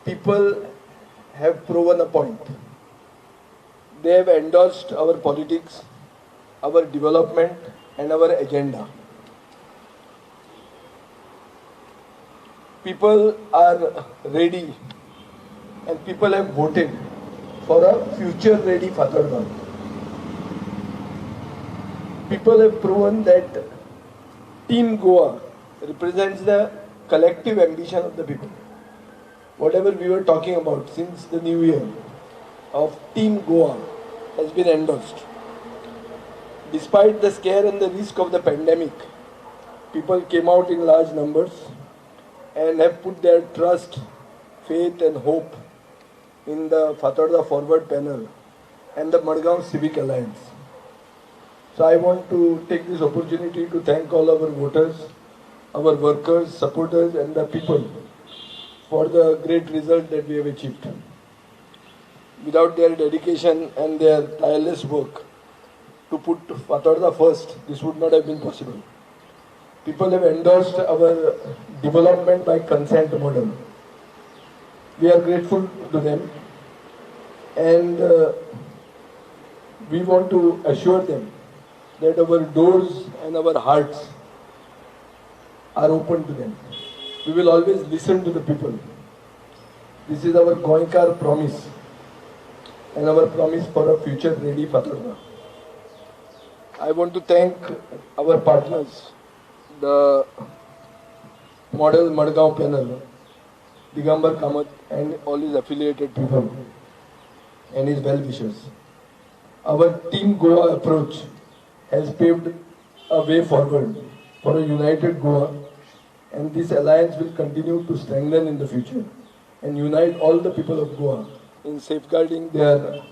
people have proven a point. They have endorsed our politics, our development, and our agenda. People are ready and people have voted for a future-ready Fatehgarh. People have proven that Team Goa represents the collective ambition of the people. Whatever we were talking about since the new year of Team Goa has been endorsed. Despite the scare and the risk of the pandemic, people came out in large numbers and have put their trust, faith and hope in the Fatehgarh Forward Panel and the Madgaon Civic Alliance. So I want to take this opportunity to thank all our voters, our workers, supporters and the people for the great result that we have achieved. Without their dedication and their tireless work to put Fatehgarh first, this would not have been possible. People have endorsed our development by consent model. We are grateful to them and we want to assure them that our doors and our hearts are open to them. We will always listen to the people. This is our Goenkar promise and our promise for a future-ready Fatehgarh. I want to thank our partners, the Model Madgaon Panel, Digambar Kamath and all his affiliated people and his well-wishers. Our Team Goa approach has paved a way forward for a united Goa, and this alliance will continue to strengthen in the future and unite all the people of Goa in safeguarding their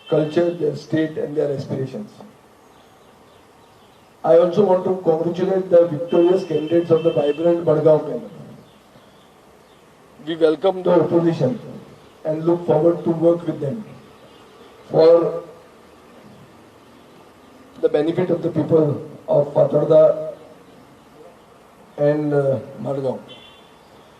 culture, their state and their aspirations. I also want to congratulate the victorious candidates of the vibrant Madgaon panel. We welcome the opposition and look forward to work with them for the benefit of the people of Fatehgarh and Madgaon.